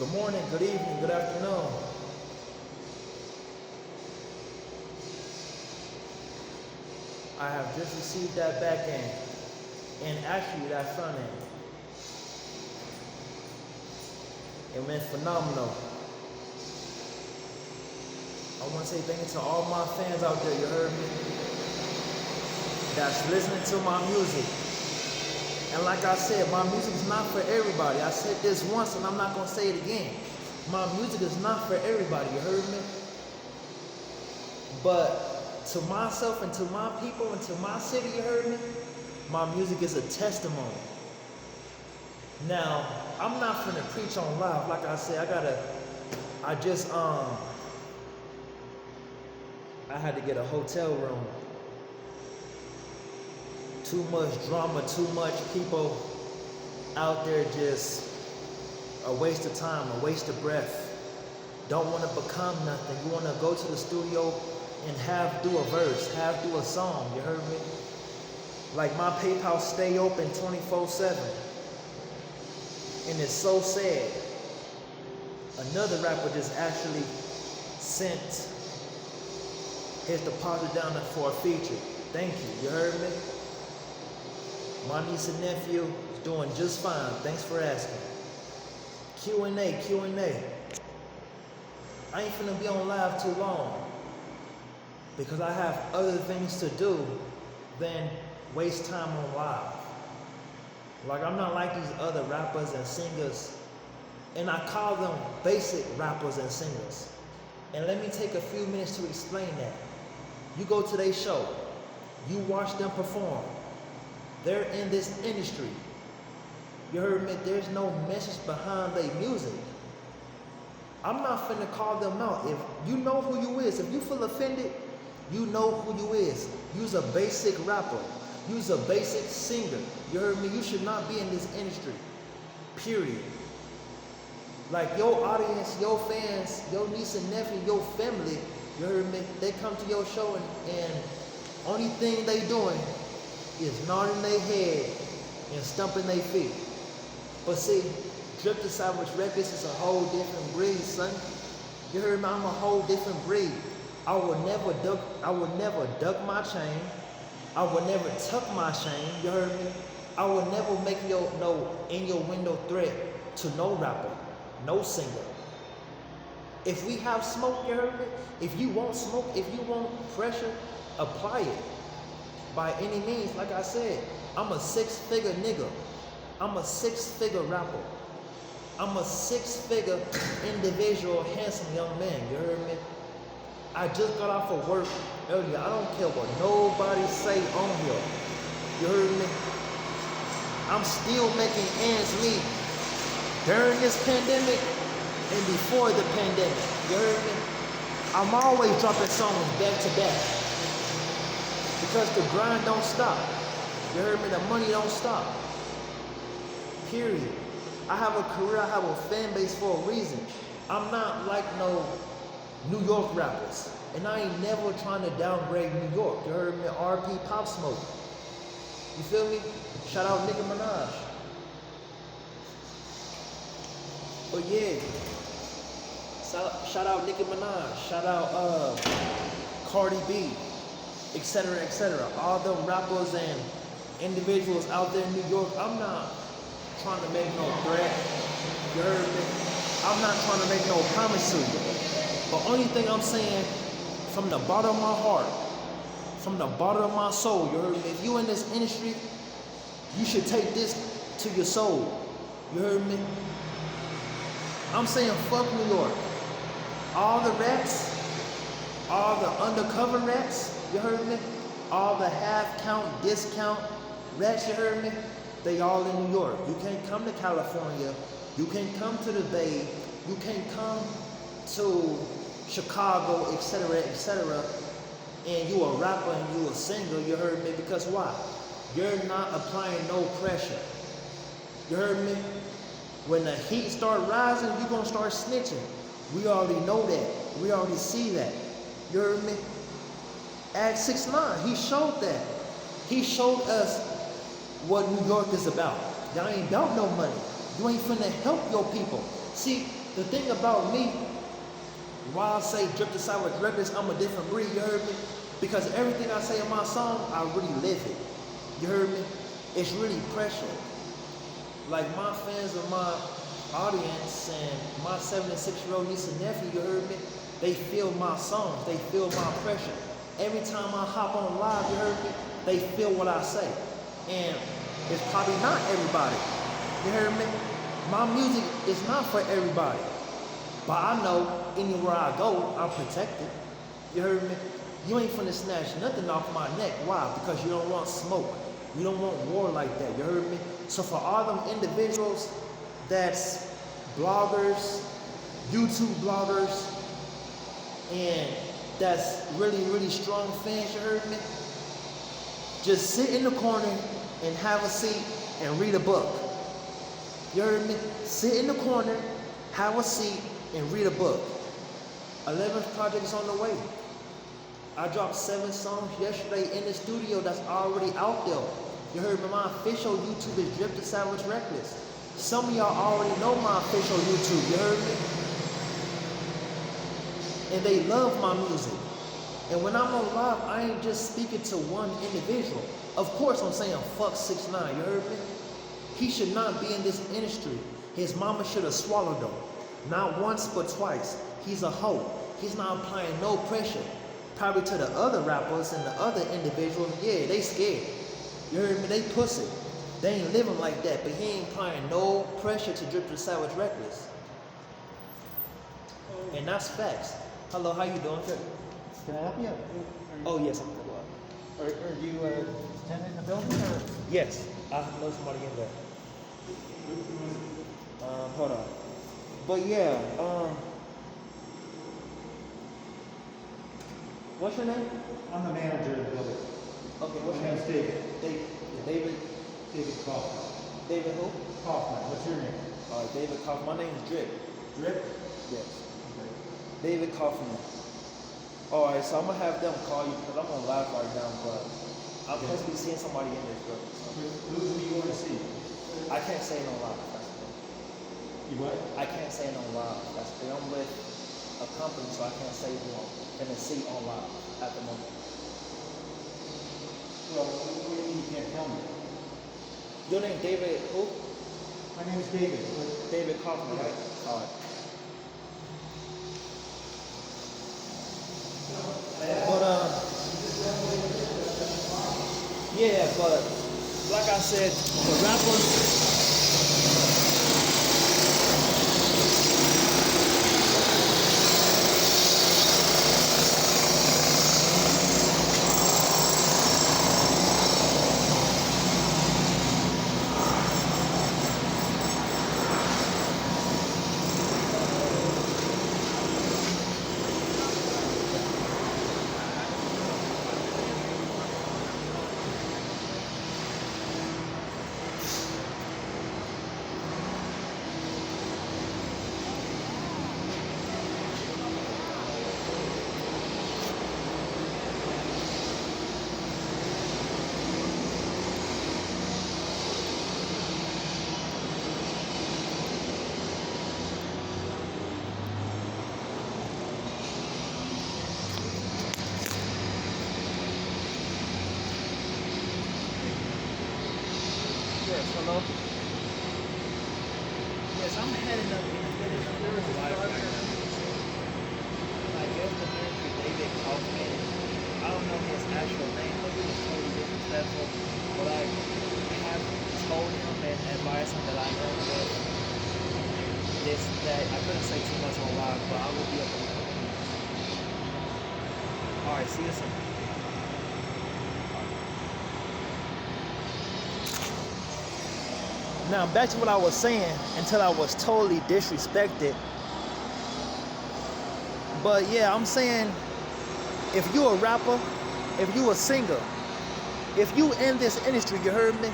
Good morning, good evening, good afternoon. I have just received that back end and actually that front end. It went phenomenal. I want to say thank you to all my fans out there, you heard me? That's listening to my music. And like I said, my music is not for everybody. I said this once and I'm not going to say it again. My music is not for everybody, you heard me? But to myself and to my people and to my city, you heard me? My music is a testimony. Now, I'm not finna preach on live. Like I said, I had to get a hotel room. Too much drama, too much people out there, just a waste of time, a waste of breath. Don't want to become nothing. You want to go to the studio and have do a verse, have do a song, you heard me? Like my PayPal stay open 24/7. And it's so sad. Another rapper just actually sent his deposit down for a feature. Thank you, you heard me? My niece and nephew is doing just fine. Thanks for asking. Q&A. I ain't finna be on live too long because I have other things to do than waste time on live. Like, I'm not like these other rappers and singers, and I call them basic rappers and singers. And let me take a few minutes to explain that. You go to their show, you watch them perform. They're in this industry. You heard me? There's no message behind their music. I'm not finna call them out. If you know who you is, if you feel offended, you know who you is. You's a basic rapper. You's a basic singer. You heard me? You should not be in this industry. Period. Like your audience, your fans, your niece and nephew, your family, you heard me? They come to your show and only thing they doing is nodding their head and stumping their feet. But see, Dripdasavage Records is a whole different breed, son. You heard me? I'm a whole different breed. I will never duck my chain. I will never tuck my chain. You heard me? I will never make in your window threat to no rapper, no singer. If we have smoke, you heard me? If you want smoke, if you want pressure, apply it. By any means, like I said, I'm a six-figure nigga. I'm a six-figure rapper. I'm a six-figure individual, handsome young man, you heard me? I just got off of work earlier. I don't care what nobody say on here. You heard me? I'm still making ends meet during this pandemic and before the pandemic. You heard me? I'm always dropping songs back to back because the grind don't stop. You heard me? The money don't stop. Period. I have a career, I have a fan base for a reason. I'm not like no New York rappers. And I ain't never trying to downgrade New York. You heard me? RP Pop Smoke. You feel me? Shout out Nicki Minaj. But yeah. Shout out Nicki Minaj. Shout out Cardi B. Etc. etc. All them rappers and individuals out there in New York. I'm not trying to make no threat. You heard me? I'm not trying to make no promise to you. But only thing I'm saying, from the bottom of my heart, from the bottom of my soul, you heard me? If you in this industry, you should take this to your soul. You heard me? I'm saying fuck New York. All the rats, all the undercover rats, you heard me? All the half count, discount rats, you heard me? They all in New York. You can't come to California. You can't come to the Bay. You can't come to Chicago, etc., and you a rapper and you a singer, you heard me? Because why? You're not applying no pressure. You heard me? When the heat start rising, you're gonna start snitching. We already know that. We already see that. You heard me? Act 6ix9ine, he showed that. He showed us what New York is about. Y'all ain't about no money. You ain't finna help your people. See, the thing about me, why I say Drip the Savage Reckless, I'm a different breed, you heard me? Because everything I say in my song, I really live it. You heard me? It's really pressure. Like my fans of my audience and my 7 and 6-year-old niece and nephew, you heard me? They feel my songs, they feel my pressure. Every time I hop on live, you heard me? They feel what I say. And it's probably not everybody. You heard me? My music is not for everybody. But I know anywhere I go, I'm protected. You heard me? You ain't finna snatch nothing off my neck. Why? Because you don't want smoke. You don't want war like that. You heard me? So for all them individuals that's bloggers, YouTube bloggers, and that's really, really strong fans, you heard me? Just sit in the corner and have a seat and read a book. You heard me? Sit in the corner, have a seat, and read a book. 11th project is on the way. I dropped 7 songs yesterday in the studio that's already out there. You heard me? My official YouTube is Drip the Savage Reckless. Some of y'all already know my official YouTube, you heard me? And they love my music. And when I'm on live, I ain't just speaking to one individual. Of course I'm saying fuck 6ix9ine, you heard me? He should not be in this industry. His mama should have swallowed him. Not once, but twice. He's a hoe. He's not applying no pressure. Probably to the other rappers and the other individuals, yeah, they scared. You heard me? They pussy. They ain't living like that, but he ain't applying no pressure to Drip the Savage Reckless. And that's facts. Hello, how you doing? Can I help you? Oh, yes, I'm good. Are you a tenant in the building? Or? Yes, I know somebody in there. Hold on. But yeah, what's your name? I'm the manager of the building. Okay, what's My your name's name? David. David. David Kaufman. David who? Kaufman. What's your name? David Kaufman. My name is Drip. Drip? Yes. Okay. David Kaufman. Alright, so I'm gonna have them call you because I'm on live right now, but I'm supposed to be seeing somebody in this room. Who do you want to see? I can't say no live. That's the thing. You what? I can't say no live. That's the thing. I'm with a company, so I can't say who I'm gonna see on live at the moment. Well, what do you mean you can't tell me? Your name David who? My name is David. David Kaufman, right? Alright. But yeah, but like I said, the rappers. Yes, hello? Yes, I'm heading up in a minute. I'm on live right now. I guess the manager, David Kaufman, I don't know his actual name, but he was totally disrespectful. But I have told him and advised him that I know that this, that I couldn't say too much on live, but I will be up in a couple minutes. Alright, see you soon. Now back to what I was saying until I was totally disrespected. But yeah, I'm saying if you a rapper, if you a singer, if you in this industry, you heard me?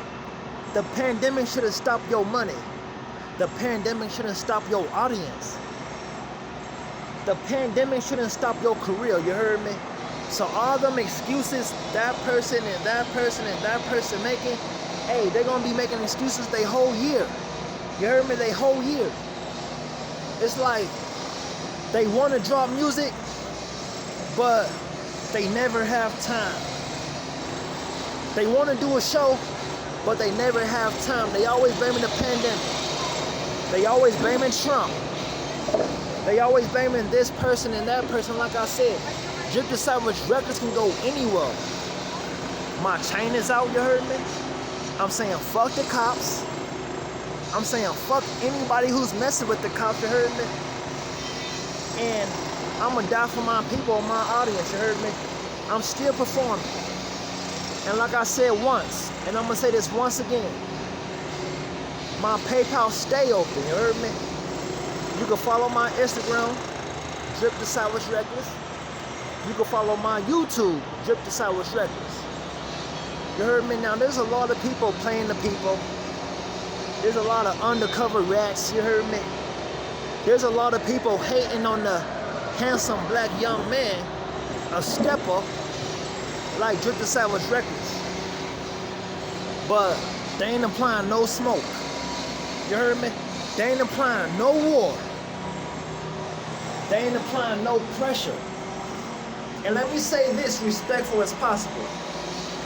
The pandemic should have stopped your money. The pandemic shouldn't stop your audience. The pandemic shouldn't stop your career, you heard me? So all them excuses that person and that person and that person making, hey, they're gonna be making excuses they whole year. You heard me? They whole year. it's like they want to drop music, but they never have time. They want to do a show, but they never have time. They always blaming the pandemic. They always blaming Trump. They always blaming this person and that person. Like I said, Drip the Savage records can go anywhere. My chain is out, you heard me? I'm saying fuck the cops. I'm saying fuck anybody who's messing with the cops, you heard me? And I'ma die for my people, my audience, you heard me? I'm still performing. And like I said once, and I'm gonna say this once again, my PayPal stay open, you heard me? You can follow my Instagram, Drip the Savage Records. You can follow my YouTube, Drip the Savage Records. You heard me? Now there's a lot of people playing the people. There's a lot of undercover rats, you heard me? There's a lot of people hating on the handsome black young man, a stepper, like Drip the Savage Records. But they ain't applying no smoke. You heard me? They ain't applying no war. They ain't applying no pressure. And let me say this respectful as possible,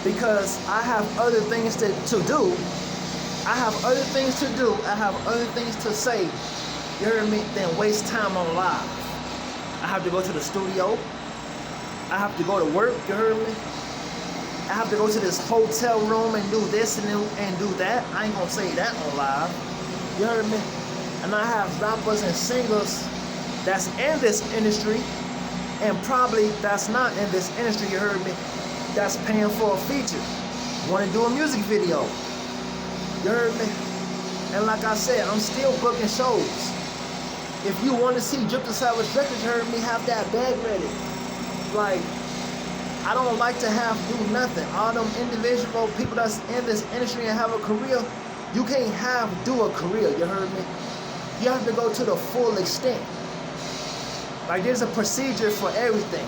because I have other things to do. I have other things to do. I have other things to say, you heard me, than waste time on live. I have to go to the studio. I have to go to work, you heard me? I have to go to this hotel room and do this and do that. I ain't gonna say that on live, you heard me? And I have rappers and singers that's in this industry, and probably that's not in this industry, you heard me, that's paying for a feature, want to do a music video, you heard me? And like I said, I'm still booking shows. If you want to see Drip the Savage Records, you heard me, have that bag ready. Like, I don't like to do nothing. All them individual people that's in this industry and have a career, you can't do a career, you heard me? You have to go to the full extent. Like, there's a procedure for everything.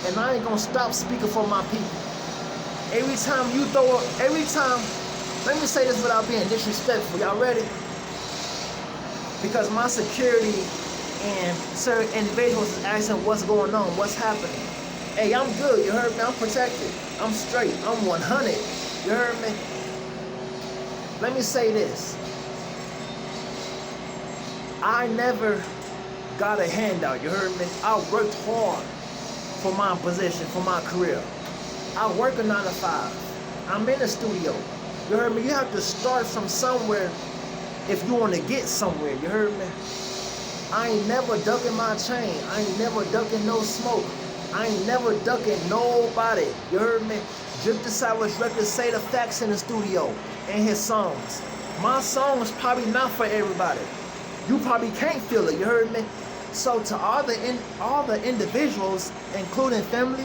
And I ain't gonna stop speaking for my people. Every time, let me say this without being disrespectful, y'all ready? Because my security and certain individuals is asking what's going on, what's happening. Hey, I'm good, you heard me? I'm protected. I'm straight. I'm 100. You heard me? Let me say this. I never got a handout, you heard me? I worked hard for my position, for my career. I work a 9 to 5. I'm in the studio. You heard me? You have to start from somewhere if you want to get somewhere, you heard me? I ain't never ducking my chain. I ain't never ducking no smoke. I ain't never ducking nobody, you heard me? Drip the Savage Records say the facts in the studio and his songs. My song's probably not for everybody. You probably can't feel it, you heard me? So to all the individuals, including family,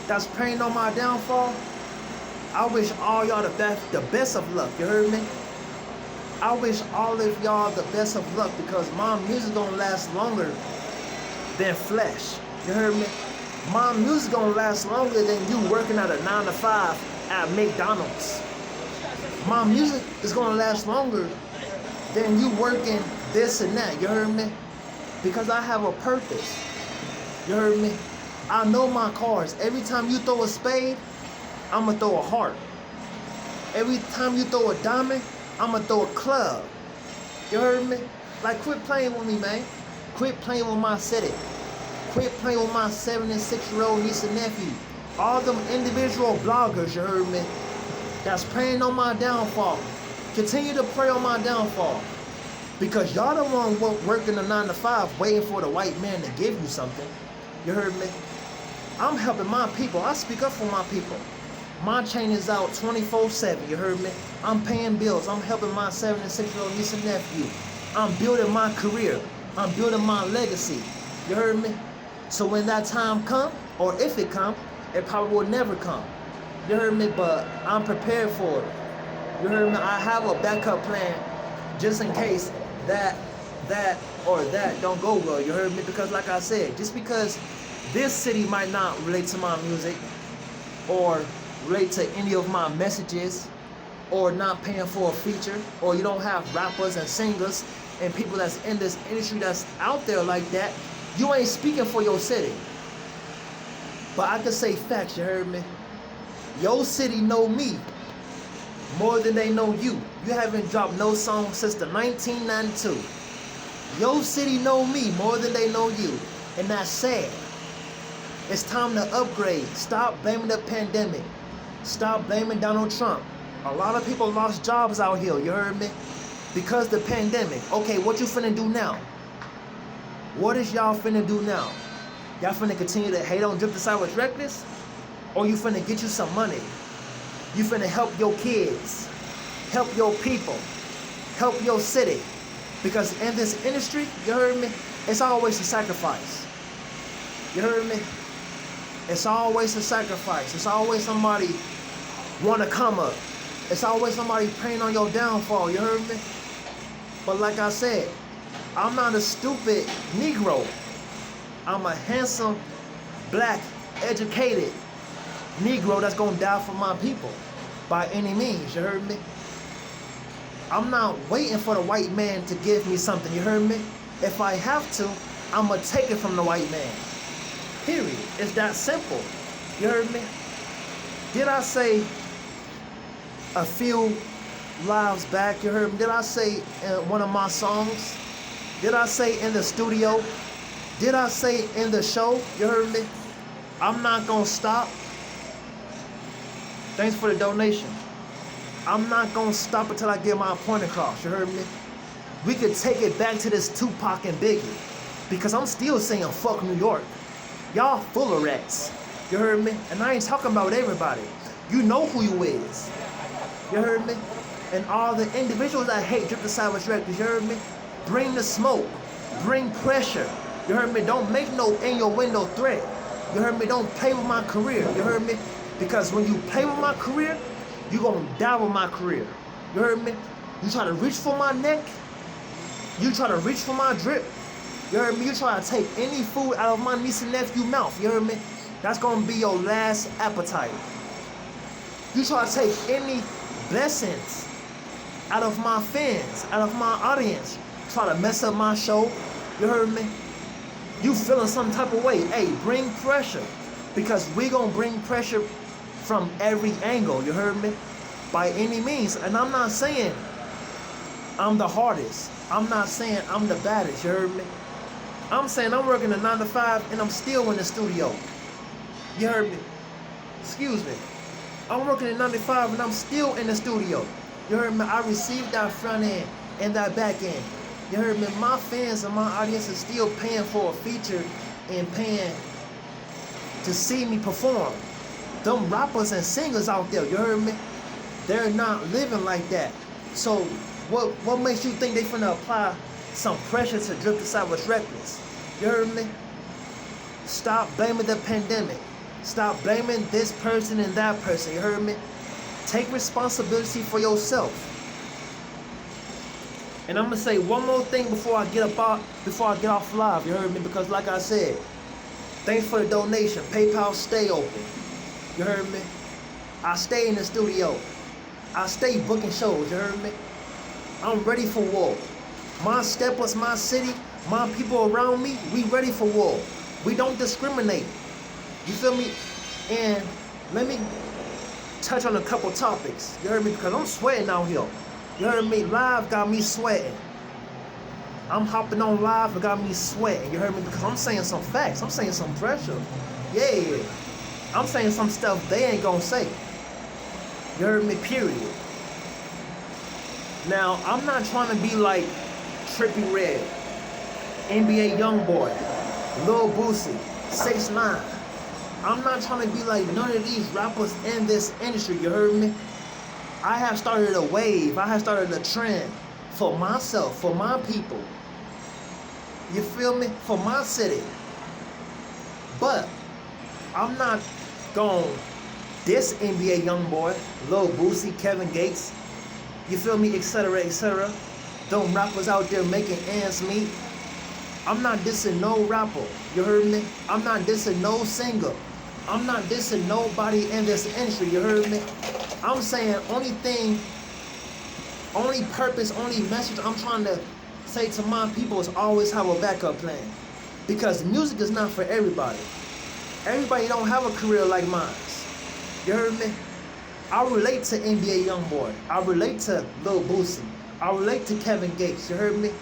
that's praying on my downfall, I wish all y'all the best of luck, you heard me? I wish all of y'all the best of luck, because my music gonna last longer than flesh, you heard me? My music gonna last longer than you working at a 9 to 5 at McDonald's. My music is gonna last longer than you working this and that, you heard me? Because I have a purpose, you heard me? I know my cards. Every time you throw a spade, I'ma throw a heart. Every time you throw a diamond, I'ma throw a club. You heard me? Like, quit playing with me, man. Quit playing with my city. Quit playing with my 7 and 6-year-old niece and nephew. All them individual bloggers, you heard me, that's praying on my downfall. Continue to pray on my downfall. Because y'all the one working a 9 to 5 waiting for the white man to give you something. You heard me? I'm helping my people. I speak up for my people. My chain is out 24/7, you heard me? I'm paying bills. I'm helping my 7 and 6-year-old niece and nephew. I'm building my career. I'm building my legacy. You heard me? So when that time come, or if it come, it probably will never come. You heard me? But I'm prepared for it. You heard me? I have a backup plan just in case that don't go well. You heard me? Because like I said, just because this city might not relate to my music or relate to any of my messages, or not paying for a feature, or you don't have rappers and singers and people that's in this industry that's out there like that, you ain't speaking for your city. But I can say facts, you heard me? Your city know me more than they know you. You haven't dropped no song since the 1992. Your city know me more than they know you. And that's sad. It's time to upgrade. Stop blaming the pandemic. Stop blaming Donald Trump. A lot of people lost jobs out here, you heard me? Because the pandemic. Okay, what you finna do now? What is y'all finna do now? Y'all finna continue to hate on Drip the Savage Reckless? Or you finna get you some money? You finna help your kids, help your people, help your city. Because in this industry, you heard me, it's always a sacrifice. You heard me? It's always a sacrifice. It's always somebody wanna come up. It's always somebody praying on your downfall, you heard me? But like I said, I'm not a stupid Negro. I'm a handsome, black, educated Negro that's gonna die for my people by any means, you heard me? I'm not waiting for the white man to give me something, you heard me? If I have to, I'ma take it from the white man. Period. It's that simple, you heard me? Did I say a few lives back, you heard me? Did I say in one of my songs? Did I say in the studio? Did I say in the show? You heard me? I'm not gonna stop. Thanks for the donation. I'm not gonna stop until I get my point across, you heard me? We could take it back to this Tupac and Biggie, because I'm still saying fuck New York. Y'all full of rats, you heard me? And I ain't talking about everybody. You know who you is, you heard me? And all the individuals that hate Drip the Savage Records, you heard me? Bring the smoke, bring pressure, you heard me? Don't make no in your window threat, you heard me? Don't play with my career, you heard me? Because when you play with my career, you gonna die with my career, you heard me? You try to reach for my neck, you try to reach for my drip, you heard me? You try to take any food out of my niece and nephew mouth, you heard me? That's gonna be your last appetite. You try to take any blessings out of my fans, out of my audience, try to mess up my show, you heard me? You feeling some type of way, hey, bring pressure, because we gonna bring pressure from every angle, you heard me? By any means. And I'm not saying I'm the hardest. I'm not saying I'm the baddest, you heard me? I'm saying I'm working a 9 to 5 and I'm still in the studio. You heard me? Excuse me. I'm working at 9 to 5 and I'm still in the studio. You heard me? I received that front end and that back end. You heard me? My fans and my audience is still paying for a feature and paying to see me perform. Them rappers and singers out there, you heard me? They're not living like that. So what makes you think they finna apply some pressure to Drip the Savage Reckless? You heard me? Stop blaming the pandemic. Stop blaming this person and that person, you heard me? Take responsibility for yourself. And I'm gonna say one more thing before I get off live, you heard me? Because like I said, thanks for the donation. PayPal stay open. You heard me? I stay in the studio. I stay booking shows, you heard me? I'm ready for war. My steppers, my city, my people around me, we ready for war. We don't discriminate. You feel me? And let me touch on a couple topics. You heard me? Because I'm sweating out here. You heard me? Live got me sweating. I'm hopping on live, it got me sweating. You heard me? Because I'm saying some facts. I'm saying some pressure. Yeah. I'm saying some stuff they ain't gonna say. You heard me? Period. Now, I'm not trying to be like Trippie Redd, NBA Youngboy, Lil Boosie, 6ix9ine. I'm not trying to be like none of these rappers in this industry, you heard me? I have started a wave, I have started a trend for myself, for my people. You feel me? For my city. But I'm not gonna diss NBA Youngboy, Lil Boosie, Kevin Gates, you feel me, etc., etc. Them rappers out there making ends meet. I'm not dissing no rapper, you heard me? I'm not dissing no singer. I'm not dissing nobody in this industry, you heard me? I'm saying only thing, only purpose, only message I'm trying to say to my people is always have a backup plan. Because music is not for everybody. Everybody don't have a career like mine. You heard me? I relate to NBA Youngboy. I relate to Lil Boosie. I relate to Kevin Gates. You heard me?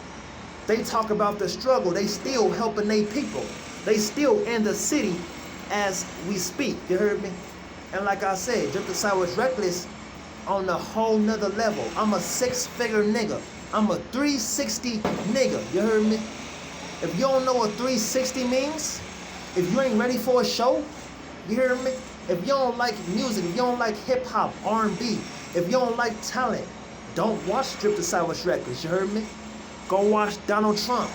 They talk about the struggle. They still helping their people. They still in the city as we speak. You heard me? And like I said, Drip the Savage Reckless on a whole nother level. I'm a 6-figure nigga. I'm a 360 nigga. You heard me? If you don't know what 360 means, if you ain't ready for a show, you hear me? If you don't like music, if you don't like hip hop, R&B, if you don't like talent, don't watch Drip the Savage Reckless. You heard me? Go watch Donald Trump.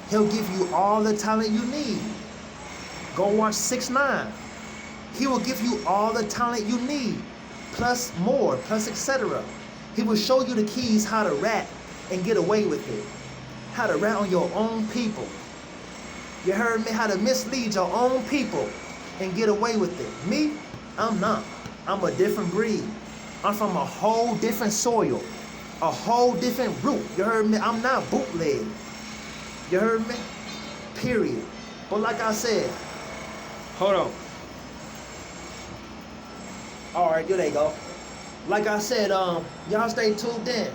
He'll give you all the talent you need. Go watch 6ix9ine. He will give you all the talent you need, plus more, plus etc. He will show you the keys how to rap and get away with it. How to rat on your own people. You heard me? How to mislead your own people and get away with it. Me, I'm not. I'm a different breed. I'm from a whole different soil, a whole different root. You heard me? I'm not bootleg. You heard me? Period. But like I said, hold on. All right, there they go. Like I said, y'all stay tuned in.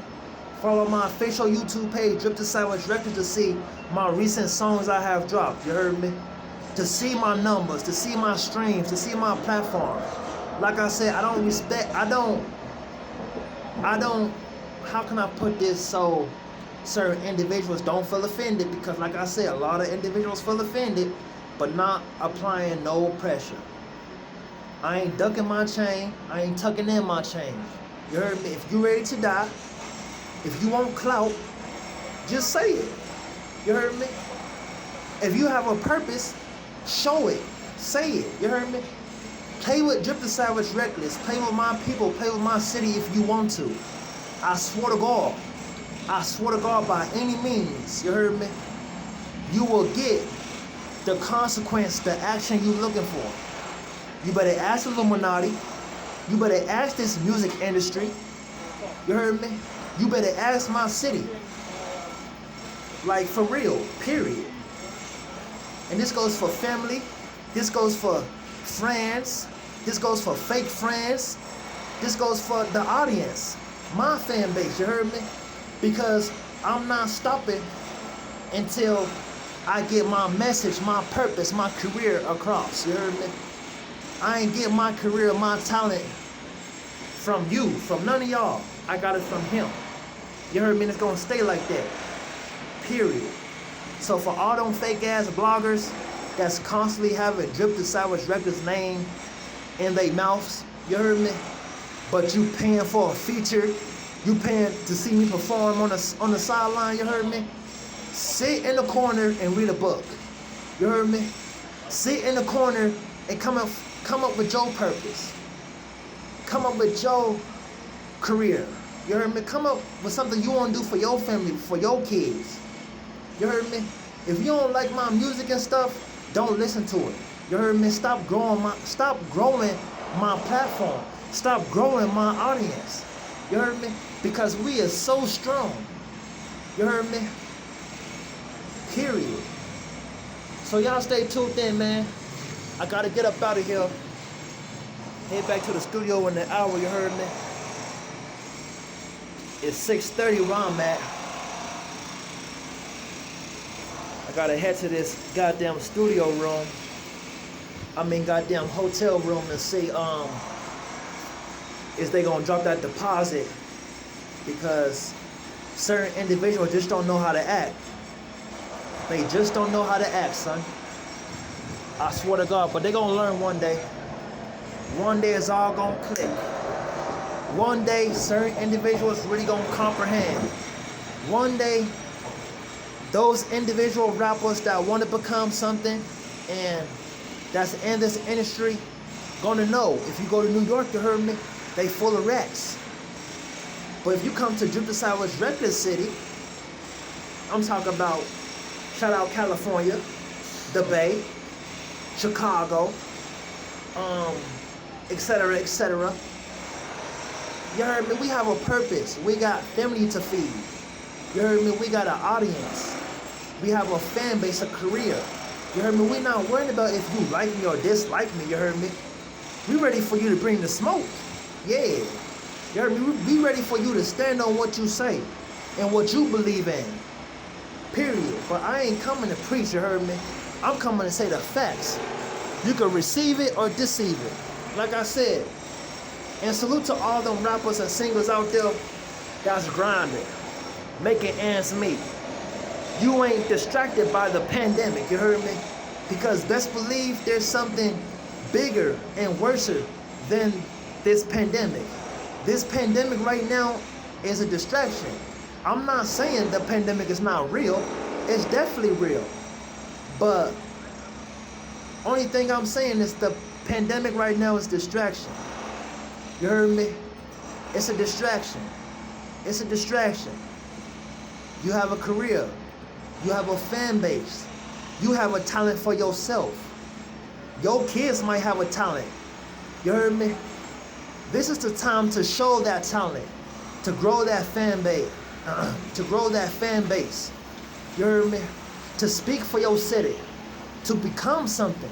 Follow my official YouTube page, Drip the Savage Records, to see my recent songs I have dropped. You heard me? To see my numbers, to see my streams, to see my platform. Like I said, I don't, how can I put this so certain individuals don't feel offended? Because like I said, a lot of individuals feel offended, but not applying no pressure. I ain't ducking my chain, I ain't tucking in my chain. You heard me? If you ready to die, if you want clout, just say it. You heard me? If you have a purpose, show it. Say it. You heard me? Play with Drip the Savage Reckless. Play with my people. Play with my city if you want to. I swear to God. I swear to God, by any means. You heard me? You will get the consequence, the action you looking for. You better ask the Illuminati. You better ask this music industry. You heard me? You better ask my city. Like, for real, period. And this goes for family. This goes for friends. This goes for fake friends. This goes for the audience. My fan base, you heard me? Because I'm not stopping until I get my message, my purpose, my career across. You heard me? I ain't get my career, my talent from you, from none of y'all. I got it from him. You heard me? And it's gonna stay like that. Period. So for all them fake ass bloggers that's constantly having Drip the Savage Records name in their mouths, you heard me? But you paying for a feature, you paying to see me perform on the sideline, you heard me? Sit in the corner and read a book. You heard me? Sit in the corner and come up with your purpose. Come up with your career. You heard me? Come up with something you want to do for your family, for your kids. You heard me? If you don't like my music and stuff, don't listen to it. You heard me? Stop growing my platform. Stop growing my audience. You heard me? Because we are so strong. You heard me? Period. So y'all stay tuned in, man. I gotta get up out of here. Head back to the studio in an hour, you heard me? It's 6:30 where I'm at. I gotta head to this goddamn studio room. Goddamn hotel room to see is they gonna drop that deposit, because certain individuals just don't know how to act. They just don't know how to act, son. I swear to God, but they gonna learn one day. One day it's all gonna click. One day certain individuals really gonna comprehend. One day those individual rappers that want to become something and that's in this industry gonna know. If you go to New York, you heard me, they full of rats. But if you come to Drip the Savage Reckless City, I'm talking about, shout out California, the Bay, Chicago, etc., etc. You heard me? We have a purpose. We got family to feed. You heard me? We got an audience. We have a fan base, a career. You heard me? We're not worried about if you like me or dislike me. You heard me? We ready for you to bring the smoke. Yeah. You heard me? We ready for you to stand on what you say and what you believe in. Period. But I ain't coming to preach, you heard me? I'm coming to say the facts. You can receive it or deceive it. Like I said, and salute to all them rappers and singers out there that's grinding, making ends meet. You ain't distracted by the pandemic, you heard me? Because best believe there's something bigger and worse than this pandemic. This pandemic right now is a distraction. I'm not saying the pandemic is not real. It's definitely real. But only thing I'm saying is the pandemic right now is distraction. You heard me? It's a distraction. It's a distraction. You have a career. You have a fan base. You have a talent for yourself. Your kids might have a talent. You heard me? This is the time to show that talent, to grow that fan base, You heard me? To speak for your city, to become something.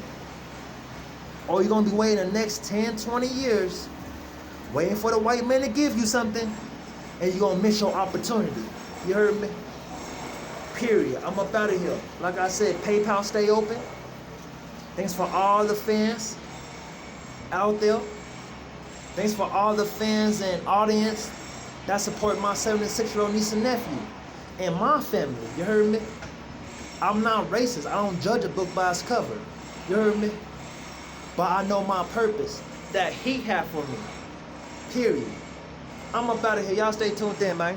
Or you're gonna be waiting the next 10, 20 years, waiting for the white man to give you something, and you're gonna miss your opportunity. You heard me? Period. I'm up out of here. Like I said, PayPal stay open. Thanks for all the fans out there. Thanks for all the fans and audience that support my 76-year-old niece and nephew and my family. You heard me? I'm not racist. I don't judge a book by its cover. You heard me? But I know my purpose that he had for me. Period. I'm up out of here. Y'all stay tuned in, man.